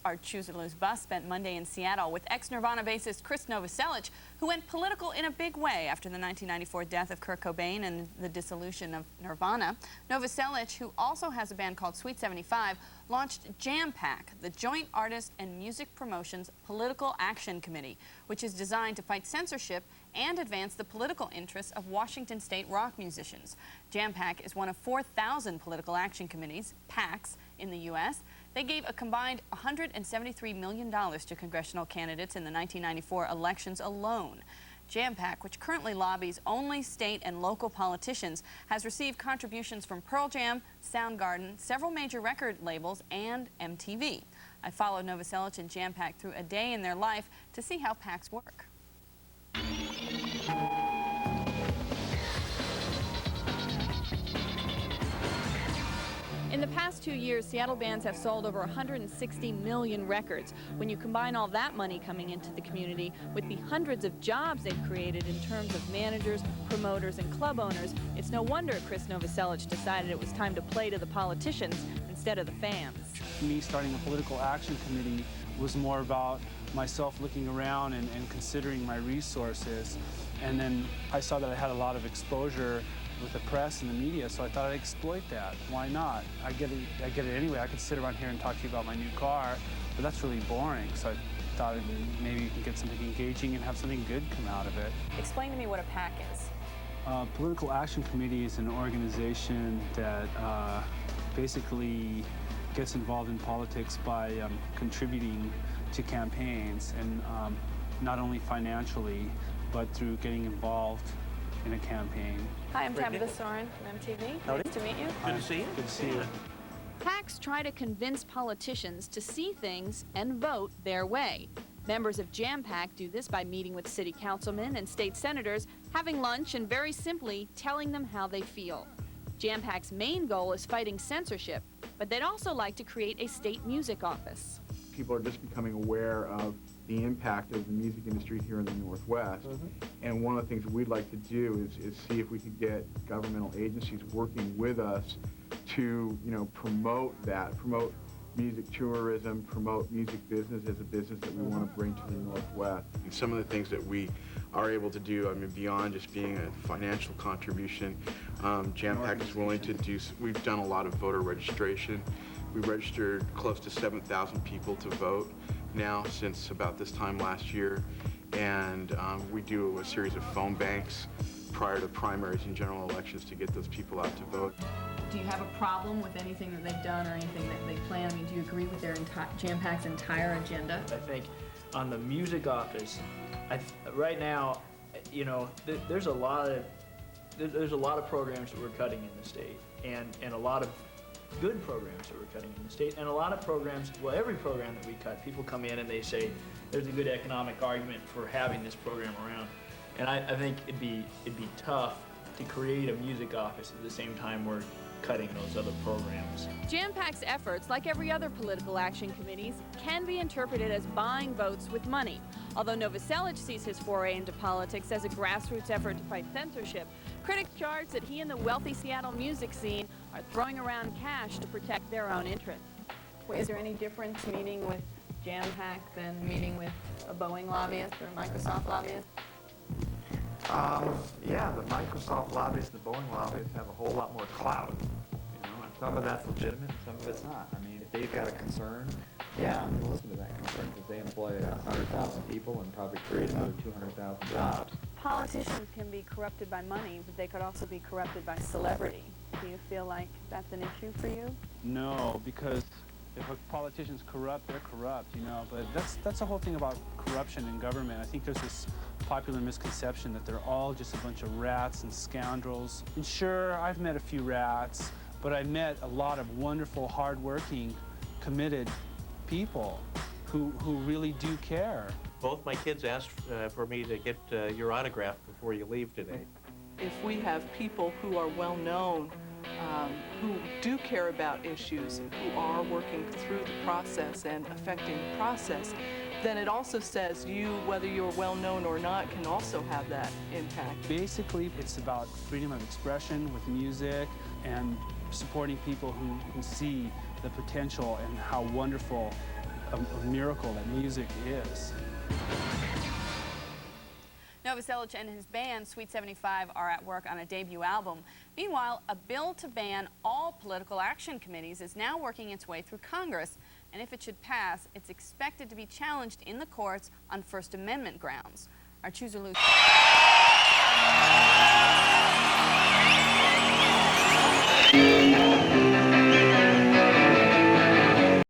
Our Choose or Lose bus spent Monday in Seattle with ex-Nirvana bassist Krist Novoselic, who went political in a big way after the 1994 death of Kurt Cobain and the dissolution of Nirvana. Novoselic, who also has a band called Sweet 75, launched Jampac, the Joint Artist and Music Promotions Political Action Committee, which is designed to fight censorship and advance the political interests of Washington state rock musicians. Jampac is one of 4,000 political action committees, PACs, in the U.S. They gave a combined $173 million to congressional candidates in the 1994 elections alone. Jampac, which currently lobbies only state and local politicians, has received contributions from Pearl Jam, Soundgarden, several major record labels, and MTV. I followed Novoselic and Jampac through a day in their life to see how PACs work. In the past 2 years, Seattle bands have sold over 160 million records. When you combine all that money coming into the community with the hundreds of jobs they've created in terms of managers, promoters, and club owners, it's no wonder Krist Novoselic decided it was time to play to the politicians instead of the fans. Me starting a political action committee was more about myself looking around and considering my resources. And then I saw that I had a lot of exposure with the press and the media, so I thought I'd exploit that. Why not? I get it anyway. I could sit around here and talk to you about my new car, but that's really boring. So I thought maybe you can get something engaging and have something good come out of it. Explain to me what a PAC is. Political Action Committee is an organization that basically gets involved in politics by contributing to campaigns, and not only financially, but through getting involved in a campaign. Hi, I'm Tabbitha Soren from MTV. Nice to meet you. Good to see you. Good to see you. PACs try to convince politicians to see things and vote their way. Members of Jampac do this by meeting with city councilmen and state senators, having lunch, and very simply telling them how they feel. Jampac's main goal is fighting censorship, but they'd also like to create a state music office. People are just becoming aware of the impact of the music industry here in the Northwest. And one of the things we'd like to do is see if we could get governmental agencies working with us to, promote music tourism, promote music business as a business that we want to bring to the Northwest. And some of the things that we are able to do, beyond just being a financial contribution, Jampac is willing to do, we've done a lot of voter registration. We registered close to 7,000 people to vote now since about this time last year, and we do a series of phone banks prior to primaries and general elections to get those people out to vote. Do you have a problem with anything that they've done or anything that they plan? Do you agree with their Jampac's entire agenda? I think on the music office, right now, there's a lot of programs that we're cutting in the state, and a lot of good programs that we're cutting in the state, and a lot of programs, well, every program that we cut, people come in and they say there's a good economic argument for having this program around. And I think it'd be tough to create a music office at the same time we're cutting those other programs. Jampac's efforts, like every other political action committee's, can be interpreted as buying votes with money. Although Novoselic sees his foray into politics as a grassroots effort to fight censorship, critics charge that he and the wealthy Seattle music scene are throwing around cash to protect their own interests. Is there any difference meeting with Jampac than meeting with a Boeing lobbyist or a Microsoft lobbyist? Yeah, the Microsoft lobbyists, the Boeing lobbyists have a whole lot more clout, and some of that's legitimate, and some of it's not. If they've got a concern, yeah, I'm going to listen to that concern, because they employ 100,000 people and probably create another 200,000 jobs. Politicians can be corrupted by money, but they could also be corrupted by celebrity. Do you feel like that's an issue for you? No, because if a politician's corrupt, they're corrupt, But that's the whole thing about corruption in government. I think there's this popular misconception that they're all just a bunch of rats and scoundrels. And sure, I've met a few rats, but I've met a lot of wonderful, hardworking, committed people who really do care. Both my kids asked for me to get your autograph before you leave today. If we have people who are well known, who do care about issues, who are working through the process and affecting the process, then it also says you, whether you're well known or not, can also have that impact. Basically, it's about freedom of expression with music and supporting people who see the potential and how wonderful a miracle that music is. Novoselic and his band, Sweet 75, are at work on a debut album. Meanwhile, a bill to ban all political action committees is now working its way through Congress. And if it should pass, it's expected to be challenged in the courts on First Amendment grounds. Our Chuzulu